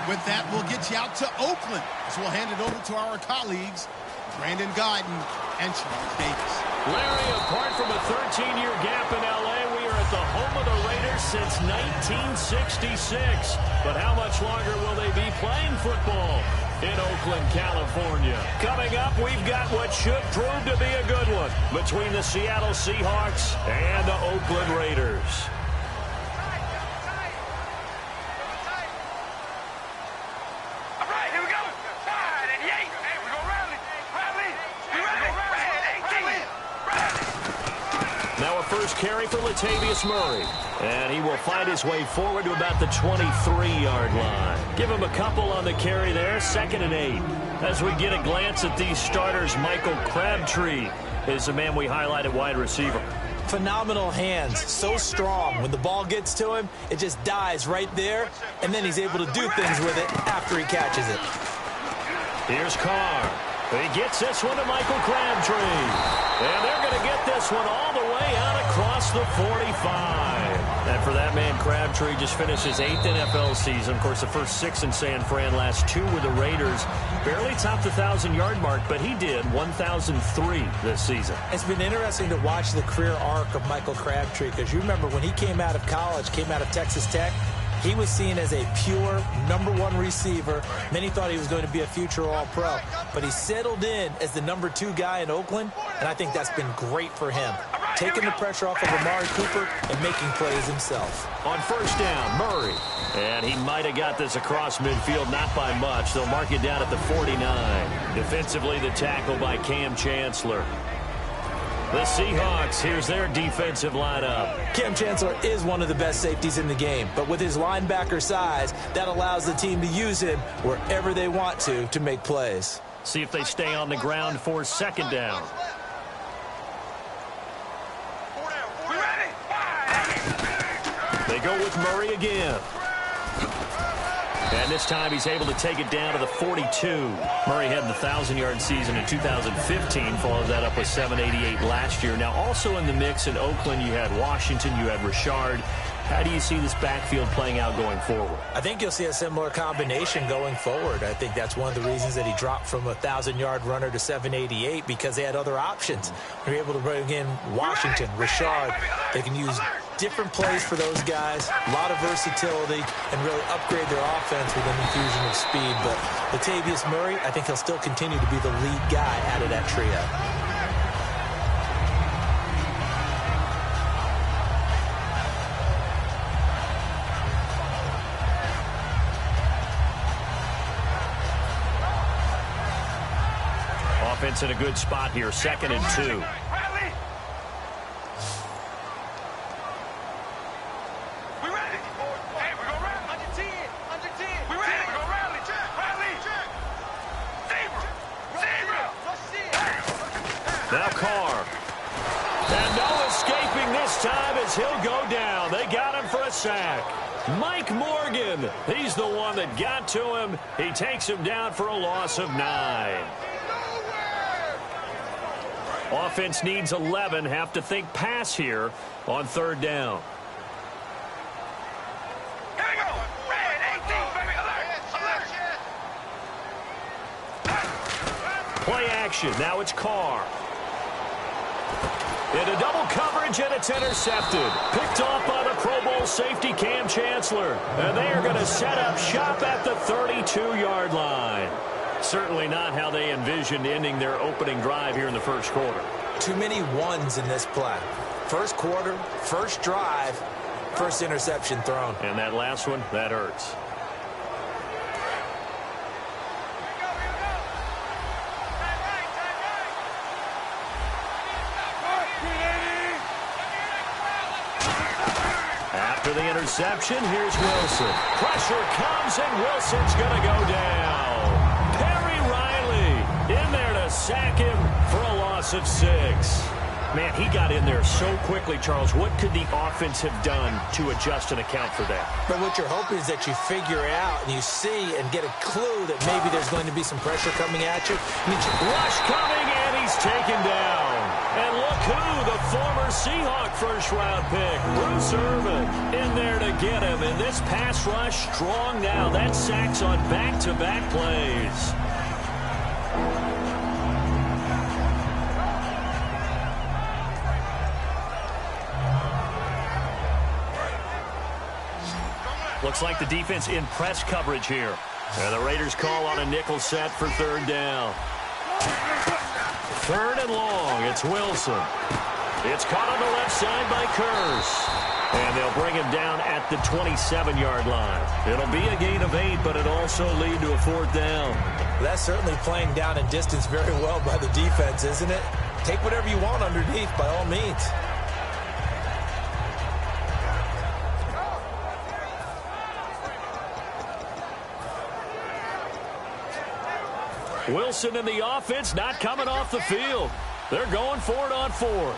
With that, we'll get you out to Oakland as we'll hand it over to our colleagues, Brandon Guyton and Charles Davis. Larry, apart from a 13-year gap in L.A., we are at the home of the Raiders since 1966. But how much longer will they be playing football in Oakland, California? Coming up, we've got what should prove to be a good one between the Seattle Seahawks and the Oakland Raiders. First carry for Latavius Murray. And he will find his way forward to about the 23-yard line. Give him a couple on the carry there, 2nd and 8. As we get a glance at these starters, Michael Crabtree is the man we highlight at wide receiver. Phenomenal hands, so strong. When the ball gets to him, it just dies right there, and then he's able to do things with it after he catches it. Here's Carr. He gets this one to Michael Crabtree. And they're going to get this one all the way out across the 45. And for that man, Crabtree just finished his 8th NFL season. Of course, the first 6 in San Fran, last 2 with the Raiders. Barely topped the 1,000-yard mark, but he did 1,003 this season. It's been interesting to watch the career arc of Michael Crabtree, because you remember when he came out of college, came out of Texas Tech, he was seen as a pure #1 receiver. Many thought he was going to be a future All-Pro. But he settled in as the #2 guy in Oakland, and I think that's been great for him. Taking the pressure off of Amari Cooper and making plays himself. On first down, Murray. And he might have got this across midfield, not by much. They'll mark it down at the 49. Defensively, the tackle by Cam Chancellor. The Seahawks, here's their defensive lineup. Cam Chancellor is one of the best safeties in the game, but with his linebacker size, that allows the team to use him wherever they want to make plays. See if they stay on the ground for 2nd down. They go with Murray again. And this time he's able to take it down to the 42. Murray had the 1,000-yard season in 2015. Followed that up with 788 last year. Now also in the mix in Oakland, you had Washington, you had Richard. How do you see this backfield playing out going forward? I think you'll see a similar combination going forward. I think that's one of the reasons that he dropped from a 1,000-yard runner to 788, because they had other options. They're able to bring in Washington, Richard. They can use different plays for those guys, a lot of versatility, and really upgrade their offense with an infusion of speed. But Latavius Murray, I think he'll still continue to be the lead guy out of that trio. Offense in a good spot here, 2nd and 2. Now Carr. And no escaping this time as he'll go down. They got him for a sack. Mike Morgan, he's the one that got to him. He takes him down for a loss of 9. Offense needs 11. Have to think pass here on 3rd down. Play action. Now it's Carr. Into double coverage, and it's intercepted. Picked off by the Pro Bowl safety Cam Chancellor. And they are going to set up shop at the 32-yard line. Certainly not how they envisioned ending their opening drive here in the first quarter. Too many ones in this play. First quarter, first drive, first interception thrown. And that last one, that hurts. After the interception, here's Wilson. Pressure comes, and Wilson's going to go down. In there to sack him for a loss of 6. Man, he got in there so quickly, Charles. What could the offense have done to adjust and account for that? But what you're hoping is that you figure out and you see and get a clue that maybe there's going to be some pressure coming at you. Rush coming, and he's taken down. And look who, the former Seahawk first-round pick, Bruce Irvin, in there to get him. And this pass rush strong now. That's sacks on back-to-back plays. Looks like the defense in press coverage here. And the Raiders call on a nickel set for third down. Third and long. It's Wilson. It's caught on the left side by Curse. And they'll bring him down at the 27-yard line. It'll be a gain of 8, but it'll also lead to a fourth down. That's certainly playing down in distance very well by the defense, isn't it? Take whatever you want underneath, by all means. Wilson and the offense not coming off the field. They're going for it on fourth.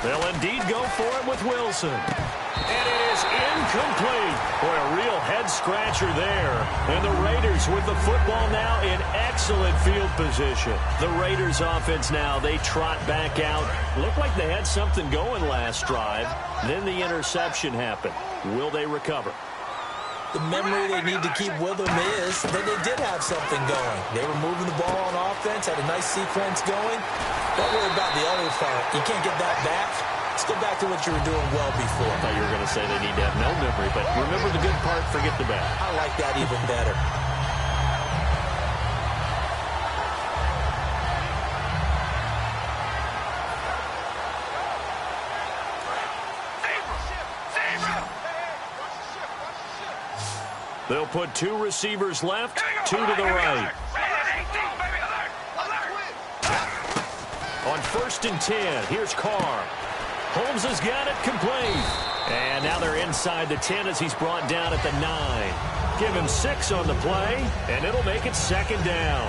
They'll indeed go for it with Wilson. And it is incomplete. Boy, a real head-scratcher there. And the Raiders with the football now in excellent field position. The Raiders offense now, they trot back out. Looked like they had something going last drive. Then the interception happened. Will they recover? The memory they need to keep with them is that they did have something going. They were moving the ball on offense, had a nice sequence going. Don't worry about the other part. You can't get that back. Let's go back to what you were doing well before. I thought you were going to say they need to have no memory, but remember the good part, forget the bad. I like that even better. They'll put 2 receivers left, 2 to the right. On 1st and 10, here's Carr. Holmes has got it complete. And now they're inside the 10 as he's brought down at the 9. Give him 6 on the play, and it'll make it second down.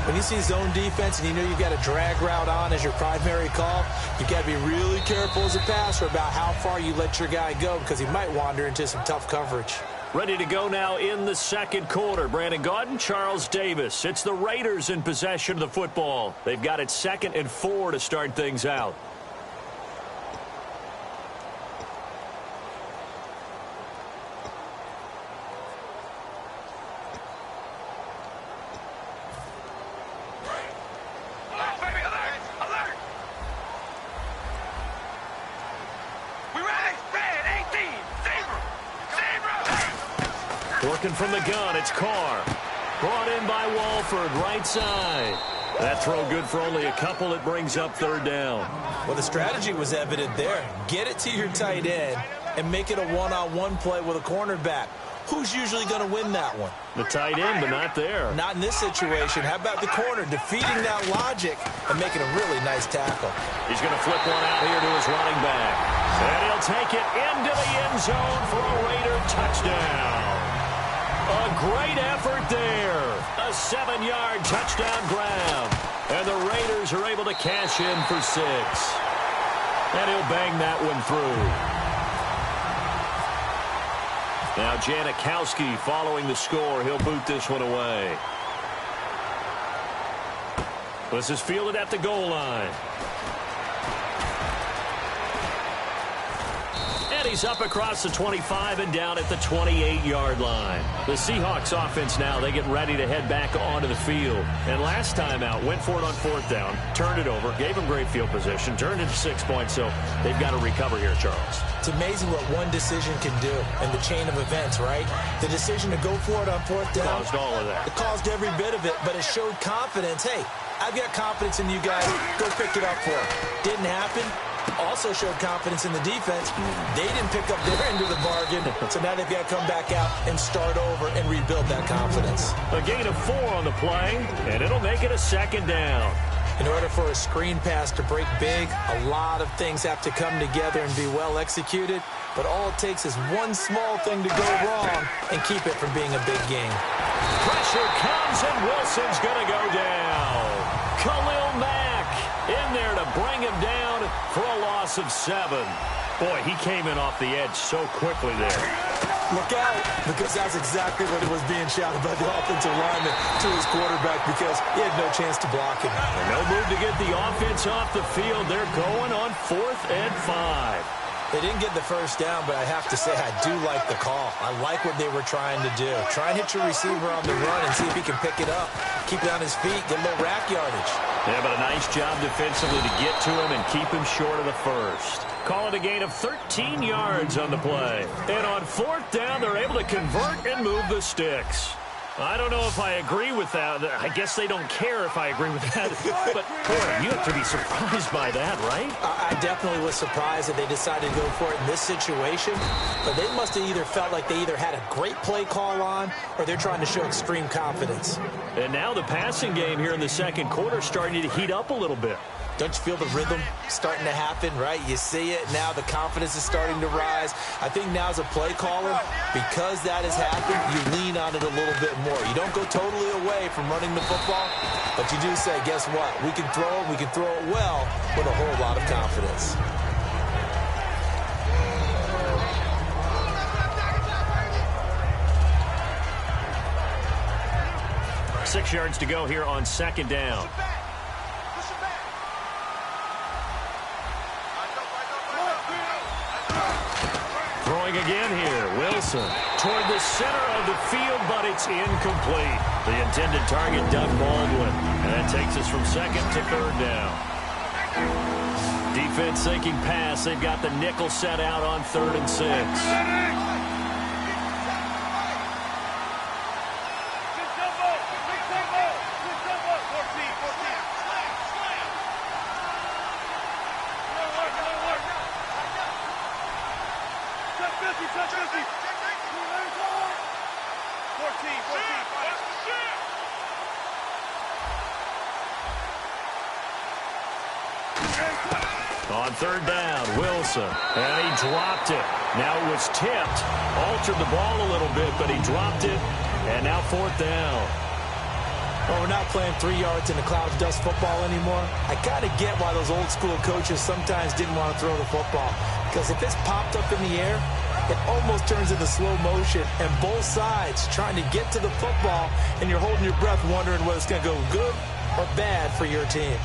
When you see zone defense and you know you've got a drag route on as your primary call, you've got to be really careful as a passer about how far you let your guy go because he might wander into some tough coverage. Ready to go now in the second quarter. Brandon Gaudin, Charles Davis. It's the Raiders in possession of the football. They've got it 2nd and 4 to start things out. Working from the gun, it's Carr. Brought in by Walford, right side. That throw good for only a couple. It brings up third down. Well, the strategy was evident there. Get it to your tight end and make it a one-on-one play with a cornerback. Who's usually going to win that one? The tight end, but not there. Not in this situation. How about the corner defeating that logic and making a really nice tackle? He's going to flip one out here to his running back. And he'll take it into the end zone for a Raider touchdown. A great effort there. A 7-yard touchdown grab. And the Raiders are able to cash in for 6. And he'll bang that one through. Now Janikowski following the score. He'll boot this one away. This is fielded at the goal line. He's up across the 25 and down at the 28-yard line. The Seahawks offense now, they get ready to head back onto the field. And last time out, went for it on 4th down, turned it over, gave him great field position, turned it to 6 points, so they've got to recover here, Charles. It's amazing what one decision can do in the chain of events, right? The decision to go for it on 4th down. Caused all of that. It caused every bit of it, but it showed confidence. Hey, I've got confidence in you guys. Go pick it up for it. Didn't happen. Also showed confidence in the defense. They didn't pick up their end of the bargain, so now they've got to come back out and start over and rebuild that confidence. A gain of 4 on the play, and it'll make it a second down. In order for a screen pass to break big, a lot of things have to come together and be well executed, but all it takes is one small thing to go wrong and keep it from being a big game. Pressure comes, and Wilson's going to go down. Khalil Mack in there to bring him down for a loss of 7. Boy, he came in off the edge so quickly there. Look out, because that's exactly what it was being shouted by the offensive lineman to his quarterback, because he had no chance to block him. And no move to get the offense off the field. They're going on 4th and 5. They didn't get the first down, but I have to say I do like the call. I like what they were trying to do. Try and hit your receiver on the run and see if he can pick it up. Keep it on his feet, get a little rack yardage. Yeah, but a nice job defensively to get to him and keep him short of the first. Call it a gain of 13 yards on the play. And on 4th down, they're able to convert and move the sticks. I don't know if I agree with that. I guess they don't care if I agree with that. But, boy, you have to be surprised by that, right? I definitely was surprised that they decided to go for it in this situation. But they must have either felt like they either had a great play call on or they're trying to show extreme confidence. And now the passing game here in the second quarter starting to heat up a little bit. Don't you feel the rhythm starting to happen, right? You see it now. The confidence is starting to rise. I think now as a play caller, because that has happened, you lean on it a little bit more. You don't go totally away from running the football, but you do say, guess what? We can throw it. We can throw it well with a whole lot of confidence. Six yards to go here on 2nd down. Throwing again here, Wilson toward the center of the field, but it's incomplete. The intended target, Doug Baldwin, and that takes us from 2nd to 3rd down. Defense thinking pass. They've got the nickel set out on 3rd and 6. On 3rd down, Wilson, and he dropped it. Now it was tipped, altered the ball a little bit, but he dropped it, and now 4th down. Well, we're not playing 3 yards in the cloud of dust football anymore. I kind of get why those old school coaches sometimes didn't want to throw the football, because if it's popped up in the air, it almost turns into slow motion, and both sides trying to get to the football, and you're holding your breath wondering whether it's going to go good or bad for your team.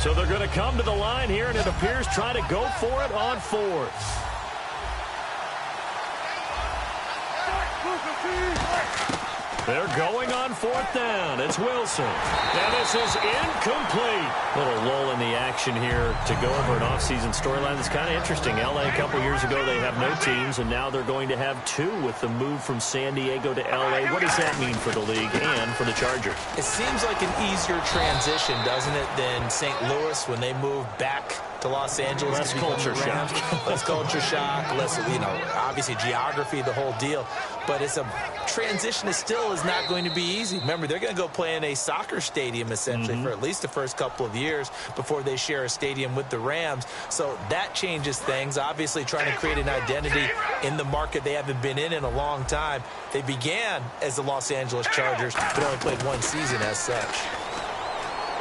So they're going to come to the line here, and it appears try to go for it on 4th. They're going on 4th down. It's Wilson. And this is incomplete. Little lull in the action here to go over an offseason storyline that's kind of interesting. L.A. a couple years ago, they have no teams, and now they're going to have 2 with the move from San Diego to L.A. What does that mean for the league and for the Chargers? It seems like an easier transition, doesn't it, than St. Louis when they moved back to Los Angeles. Less culture shock. Less culture shock, less, obviously geography, the whole deal. But it's a transition that still is not going to be easy. Remember, they're going to go play in a soccer stadium, essentially, for at least the first couple of years before they share a stadium with the Rams. So that changes things. Obviously, trying to create an identity in the market they haven't been in a long time. They began as the Los Angeles Chargers, but only played 1 season as such.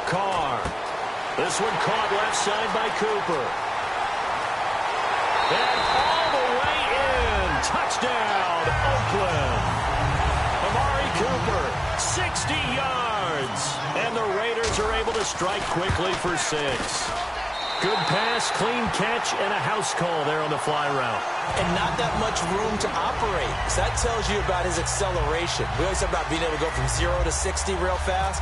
Carr. This one caught left side by Cooper. And all the way in. Touchdown, Oakland. Amari Cooper, 60 yards. And the Raiders are able to strike quickly for 6. Good pass, clean catch, and a house call there on the fly route. And not that much room to operate. So that tells you about his acceleration. We always talk about being able to go from 0 to 60 real fast.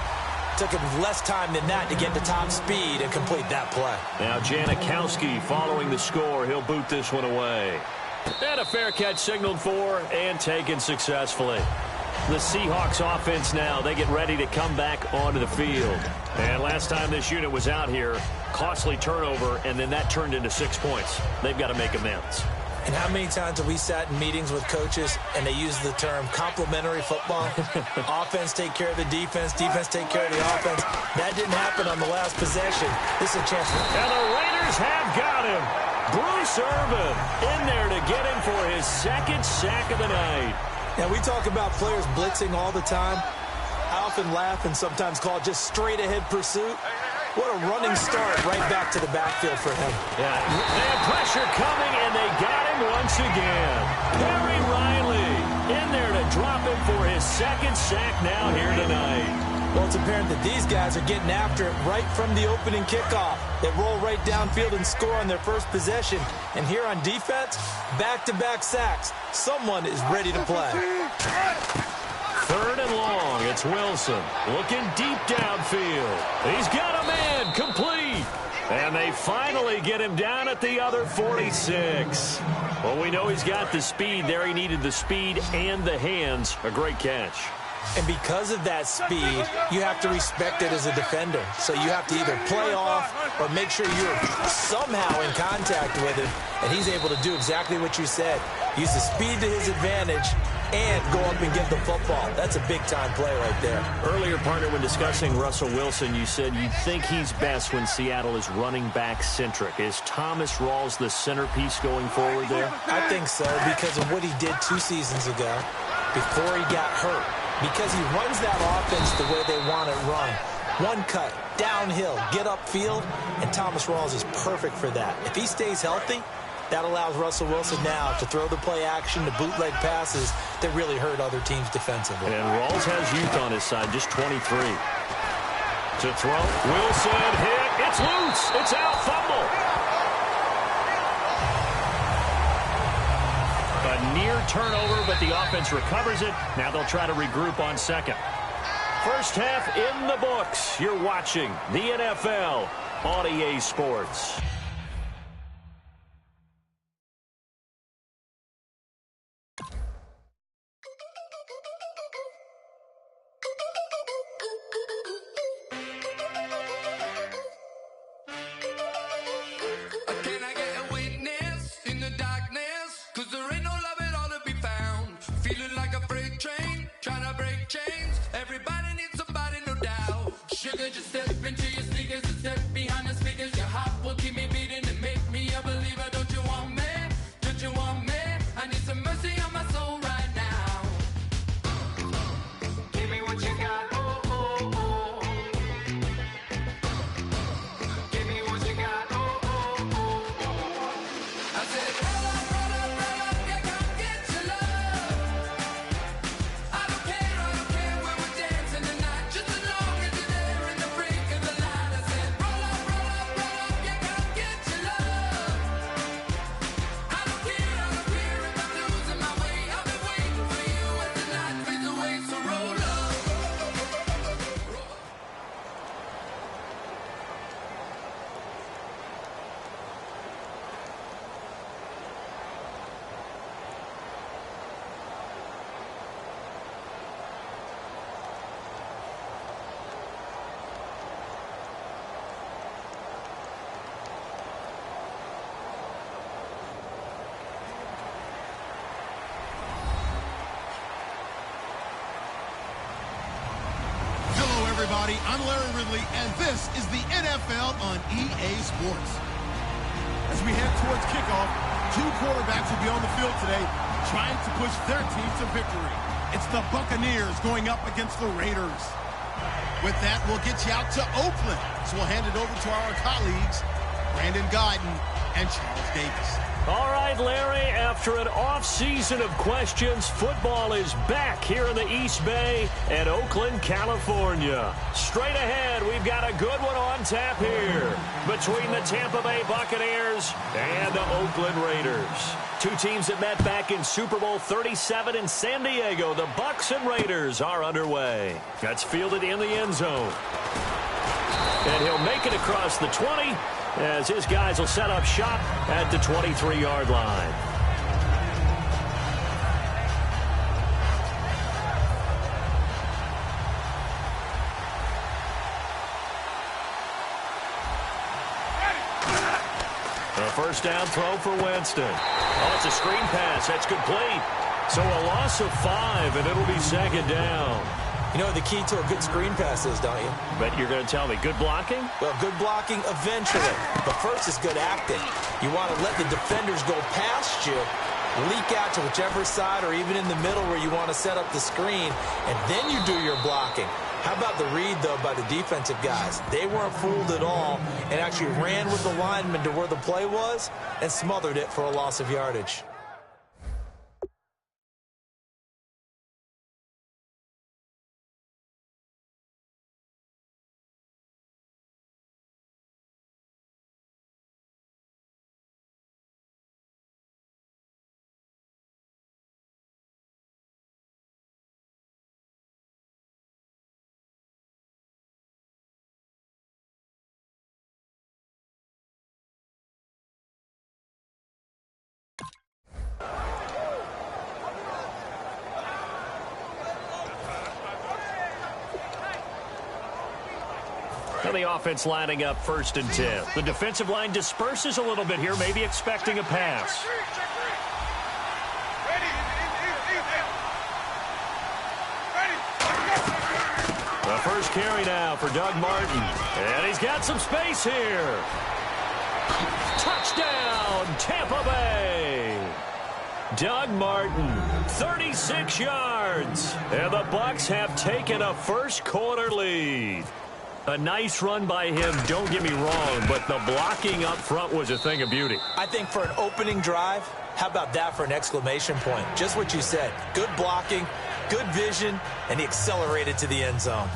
Took him less time than that to get to top speed and complete that play. Now Janikowski following the score. He'll boot this one away. And a fair catch signaled for and taken successfully. The Seahawks offense now, they get ready to come back onto the field. And last time this unit was out here, costly turnover, and then that turned into 6 points. They've got to make amends. And how many times have we sat in meetings with coaches and they use the term complementary football? Offense take care of the defense, defense take care of the offense. That didn't happen on the last possession. This is a chance. And the Raiders have got him. Bruce Irvin in there to get him for his 2nd sack of the night. And we talk about players blitzing all the time. I often laugh and sometimes call it just straight-ahead pursuit. What a running start right back to the backfield for him. Yeah, they have pressure coming, and they got him once again. Perry Riley in there to drop him for his second sack now here tonight. Well, it's apparent that these guys are getting after it right from the opening kickoff. They roll right downfield and score on their first possession. And here on defense, back-to-back sacks. Someone is ready to play. 3rd and long. It's Wilson looking deep downfield. He's got a man complete. And they finally get him down at the other 46. Well, we know he's got the speed there. He needed the speed and the hands. A great catch. And because of that speed, you have to respect it as a defender. So you have to either play off or make sure you're somehow in contact with him. And he's able to do exactly what you said. Use the speed to his advantage and go up and get the football. That's a big-time play right there. Earlier, partner, when discussing Russell Wilson, you said you think he's best when Seattle is running back-centric. Is Thomas Rawls the centerpiece going forward there? I think so because of what he did 2 seasons ago before he got hurt. Because he runs that offense the way they want it run. One cut, downhill, get upfield, and Thomas Rawls is perfect for that. If he stays healthy, that allows Russell Wilson now to throw the play action, the bootleg passes that really hurt other teams defensively. And Rawls has youth on his side, just 23. To throw, Wilson hit, it's loose, it's out, fumble. A near turnover, but the offense recovers it. Now they'll try to regroup on second. First half in the books. You're watching the NFL on EA Sports. Everybody, I'm Larry Ridley, and this is the NFL on EA Sports. As we head towards kickoff, 2 quarterbacks will be on the field today trying to push their team to victory. It's the Buccaneers going up against the Raiders. With that, we'll get you out to Oakland, so we'll hand it over to our colleagues, Brandon Guyton and Charles Davis. All right, Larry, after an off-season of questions, football is back here in the East Bay at Oakland, California. Straight ahead, we've got a good one on tap here between the Tampa Bay Buccaneers and the Oakland Raiders. 2 teams that met back in Super Bowl 37 in San Diego. The Bucs and Raiders are underway. That's fielded in the end zone. And he'll make it across the 20 as his guys will set up shop at the 23-yard line. A first down throw for Winston. Oh, it's a screen pass. That's complete. So a loss of 5, and it'll be second down. You know what the key to a good screen pass is, don't you? But you're going to tell me, good blocking? Well, good blocking eventually. But first is good acting. You want to let the defenders go past you leak out to whichever side or even in the middle where you want to set up the screen, and then you do your blocking. How about the read, though, by the defensive guys? They weren't fooled at all and actually ran with the lineman to where the play was and smothered it for a loss of yardage. And the offense lining up 1st and 10. The defensive line disperses a little bit here, maybe expecting a pass. The first carry now for Doug Martin. And he's got some space here. Touchdown, Tampa Bay. Doug Martin, 36 yards. And the Bucs have taken a first-quarter lead. A nice run by him, don't get me wrong, but the blocking up front was a thing of beauty. I think for an opening drive, how about that for an exclamation point? Just what you said. Good blocking, good vision, and he accelerated to the end zone.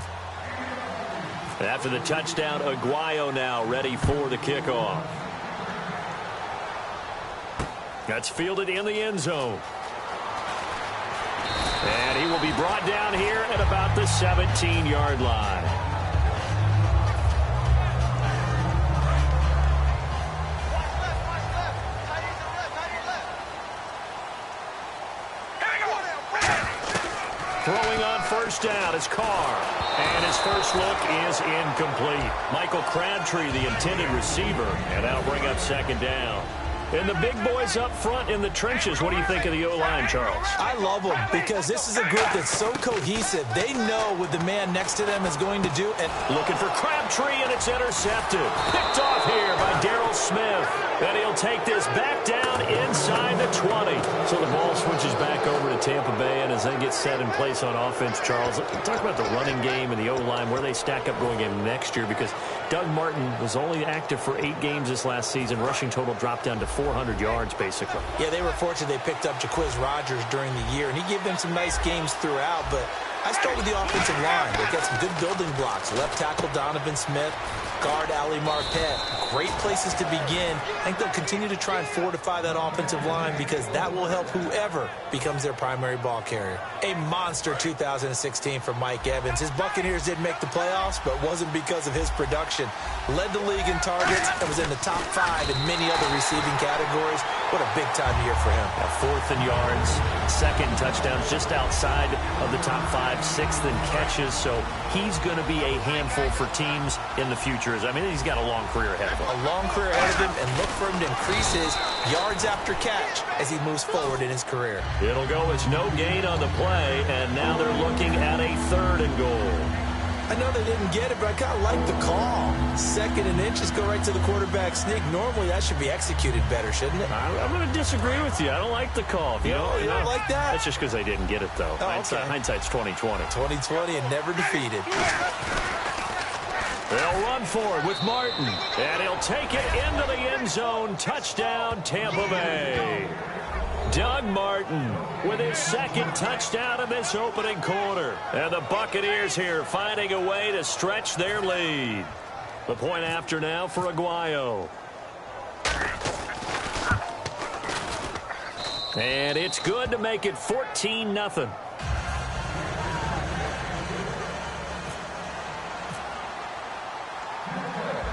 After the touchdown, Aguayo now ready for the kickoff. That's fielded in the end zone. And he will be brought down here at about the 17-yard line. Throwing on first down is Carr. And his first look is incomplete. Michael Crabtree, the intended receiver, and that'll bring up 2nd down. And the big boys up front in the trenches. What do you think of the O-line, Charles? I love them because this is a group that's so cohesive. They know what the man next to them is going to do. And looking for Crabtree, and it's intercepted. Picked off here by Darryl Smith. And he'll take this back down inside the 20. So the ball switches back over to Tampa Bay, and as they get set in place on offense, Charles, talk about the running game and the O-line, where they stack up going in next year, because Doug Martin was only active for 8 games this last season. Rushing total dropped down to 400 yards, basically. Yeah, they were fortunate they picked up Jaquiz Rogers during the year, and he gave them some nice games throughout, but I start with the offensive line. They've got some good building blocks. Left tackle Donovan Smith, guard Ali Marpet. Great places to begin. I think they'll continue to try and fortify that offensive line because that will help whoever becomes their primary ball carrier. A monster 2016 for Mike Evans. His Buccaneers didn't make the playoffs, but wasn't because of his production. Led the league in targets and was in the top 5 in many other receiving categories. What a big-time year for him. 4th in yards, 2nd touchdowns, just outside of the top 5, 6th in catches. So he's going to be a handful for teams in the future. I mean, he's got a long career ahead of him. A long career ahead of him, and look for him to increase his yards after catch as he moves forward in his career. It'll go as no gain on the play, and now they're looking at a 3rd and goal. I know they didn't get it, but I kind of like the call. 2nd and inches, go right to the quarterback sneak. Normally, that should be executed better, shouldn't it? I'm going to disagree with you. I don't like the call. You don't like that? That's just because they didn't get it, though. Oh, okay. Hindsight's 20/20. 20/20 and never defeated. They'll run for it with Martin, and he'll take it into the end zone. Touchdown, Tampa Bay. Doug Martin with his 2nd touchdown in this opening quarter. And the Buccaneers here finding a way to stretch their lead. The point after now for Aguayo. And it's good to make it 14-0.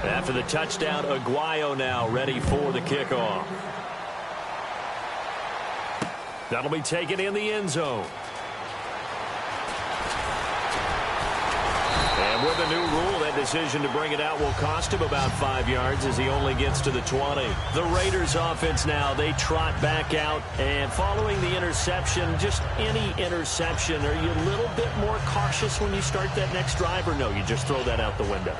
After the touchdown, Aguayo now ready for the kickoff. That'll be taken in the end zone. And with the new rule, that decision to bring it out will cost him about 5 yards as he only gets to the 20. The Raiders offense now, they trot back out, and following the interception, just any interception, are you a little bit more cautious when you start that next drive, or no, you just throw that out the window?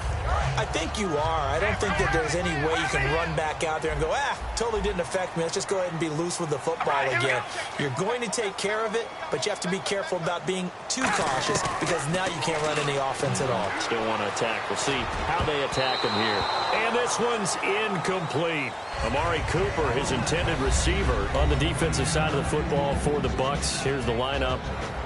I think you are. I don't think that there's any way you can run back out there and go, totally didn't affect me. Let's just go ahead and be loose with the football again. You're going to take care of it, but you have to be careful about being too cautious because now you can't run any offense at all. Still want to attack. We'll see how they attack him here. And this one's incomplete. Amari Cooper, his intended receiver, on the defensive side of the football for the Bucs. Here's the lineup.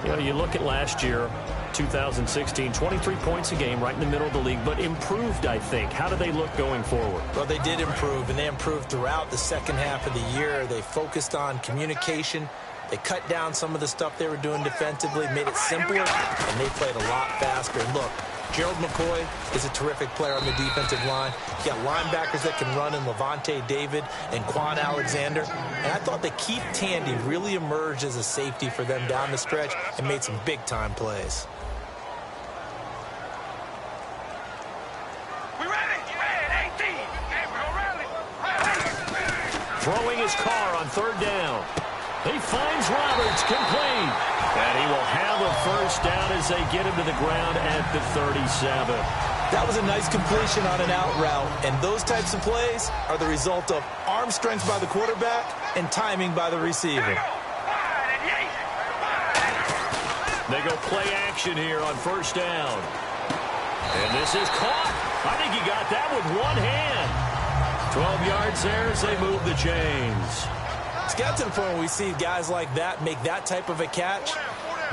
You know, you look at last year, 2016, 23 points a game, right in the middle of the league, but improved, I think. How do they look going forward? Well, they did improve, and they improved throughout the second half of the year. They focused on communication. They cut down some of the stuff they were doing defensively, made it simpler, and they played a lot faster. And look, Gerald McCoy is a terrific player on the defensive line. You got linebackers that can run in Levante David and Quan Alexander. And I thought that Keith Tandy really emerged as a safety for them down the stretch and made some big-time plays. Throwing his car on third down. He finds Roberts, complete. And he will have a first down as they get him to the ground at the 37. That was a nice completion on an out route. And those types of plays are the result of arm strength by the quarterback and timing by the receiver. They go play action here on first down. And this is caught. I think he got that with one hand. 12 yards there as they move the chains. It's got to the point where we see guys like that make that type of a catch.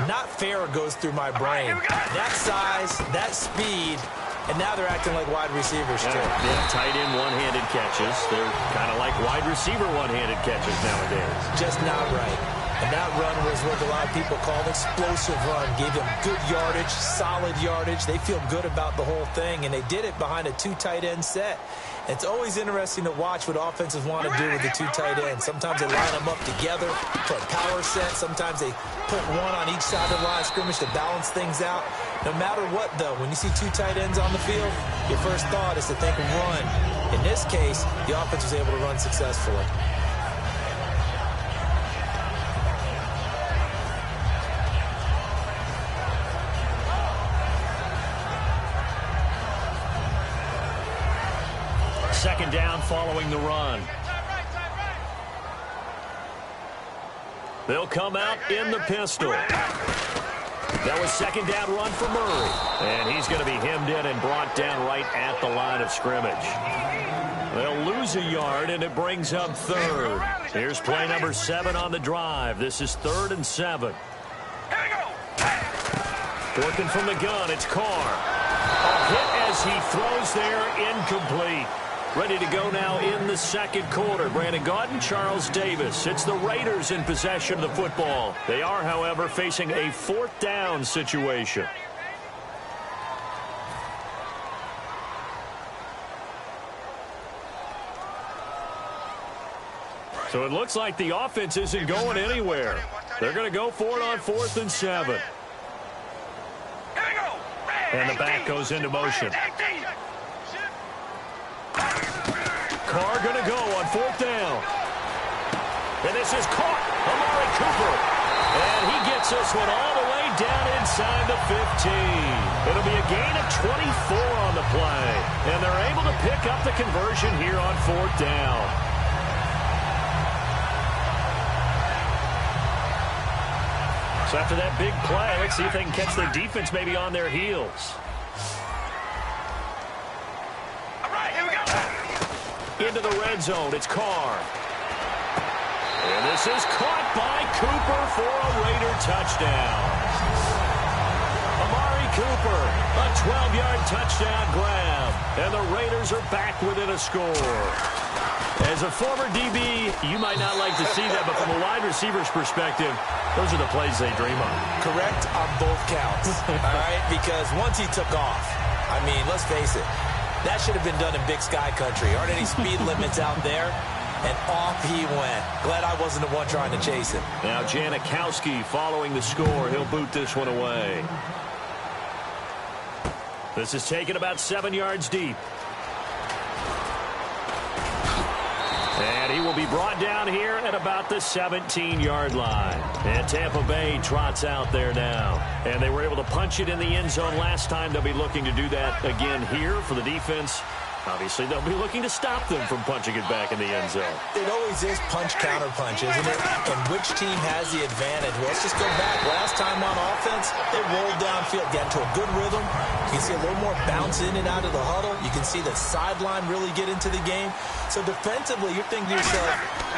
Not fair goes through my brain. That size, that speed, and now they're acting like wide receivers too. Yeah, tight end one-handed catches. They're kind of like wide receiver one-handed catches nowadays. Just not right. And that run was what a lot of people call an explosive run. Gave them good yardage, solid yardage. They feel good about the whole thing, and they did it behind a two tight end set. It's always interesting to watch what offenses want to do with the two tight ends. Sometimes they line them up together for a power set. Sometimes they put one on each side of the line of scrimmage to balance things out. No matter what, though, when you see two tight ends on the field, your first thought is to think of run. In this case, the offense was able to run successfully. Second down following the run. They'll come out in the pistol. That was second down run for Murray. And he's going to be hemmed in and brought down right at the line of scrimmage. They'll lose a yard, and it brings up third. Here's play number 7 on the drive. This is 3rd and 7. Working from the gun, it's Carr. A hit as he throws there, incomplete. Ready to go now in the second quarter. Brandon Gaudin, Charles Davis. It's the Raiders in possession of the football. They are, however, facing a 4th down situation. So it looks like the offense isn't going anywhere. They're going to go for it on 4th and 7. And the back goes into motion. Carr going to go on 4th down. And this is caught. Amari Cooper. And he gets this one all the way down inside the 15. It'll be a gain of 24 on the play. And they're able to pick up the conversion here on 4th down. So after that big play, let's see if they can catch their defense maybe on their heels. Into the red zone, it's Carr. And this is caught by Cooper for a Raider touchdown. Amari Cooper, a 12-yard touchdown grab. And the Raiders are back within a score. As a former DB, you might not like to see that, but from a wide receiver's perspective, those are the plays they dream of. Correct on both counts, all right? Because once he took off, I mean, let's face it, that should have been done in Big Sky Country. Aren't any speed limits out there? And off he went. Glad I wasn't the one trying to chase him. Now Janikowski following the score. He'll boot this one away. This is taken about 7 yards deep. And he will be brought down here at about the 17-yard line. And Tampa Bay trots out there now. And they were able to punch it in the end zone last time. They'll be looking to do that again here for the defense. Obviously, they'll be looking to stop them from punching it back in the end zone. It always is punch-counter-punch, isn't it? And which team has the advantage? Well, let's just go back. Last time on offense, they rolled downfield, got into a good rhythm. You can see a little more bounce in and out of the huddle. You can see the sideline really get into the game. So defensively, you're thinking to yourself,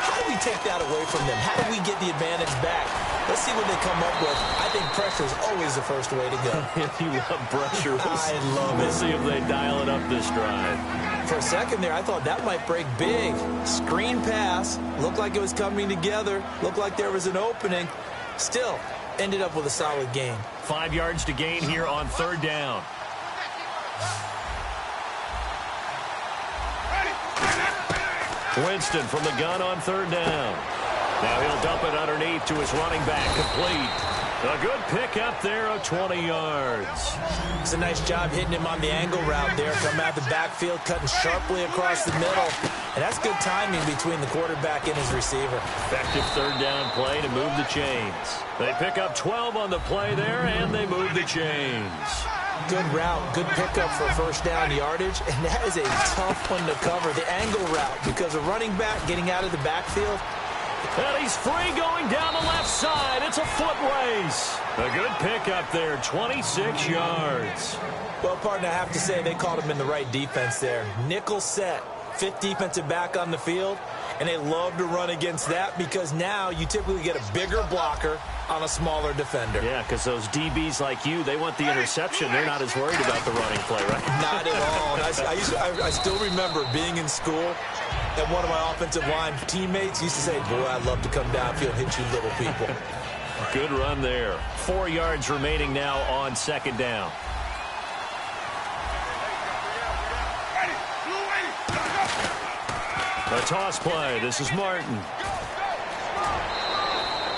how do we take that away from them? How do we get the advantage back? Let's see what they come up with. I think pressure is always the first way to go. If you love pressure, I love it. We'll see if they dial it up this drive. For a second there, I thought that might break big. Screen pass. Looked like it was coming together. Looked like there was an opening. Still, ended up with a solid gain. 5 yards to gain here on third down. Winston from the gun on third down. Now he'll dump it underneath to his running back, complete. A good pickup there of 20 yards. It's a nice job hitting him on the angle route there. Coming out the backfield, cutting sharply across the middle. And that's good timing between the quarterback and his receiver. Effective third down play to move the chains. They pick up 12 on the play there, and they move the chains. Good route, good pickup for first down yardage, and that is a tough one to cover, the angle route, because a running back getting out of the backfield. And he's free going down the left side. It's a foot race. A good pickup there, 26 yards. Well, partner, I have to say they called him in the right defense there. Nickel set, fifth defensive back on the field, and they love to run against that because now you typically get a bigger blocker on a smaller defender. Yeah, because those DBs like you, they want the interception. They're not as worried about the running play, right? Not at all. And I still remember being in school, and one of my offensive line teammates used to say, boy, I'd love to come downfield and hit you little people. Good run there. 4 yards remaining now on second down. A toss play. This is Martin.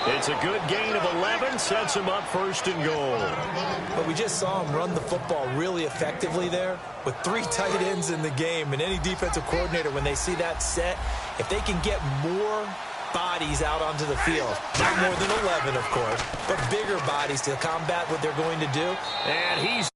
It's a good gain of 11, sets him up first and goal. But we just saw him run the football really effectively there with 3 tight ends in the game. And any defensive coordinator, when they see that set, if they can get more bodies out onto the field, not more than 11, of course, but bigger bodies to combat what they're going to do. And he's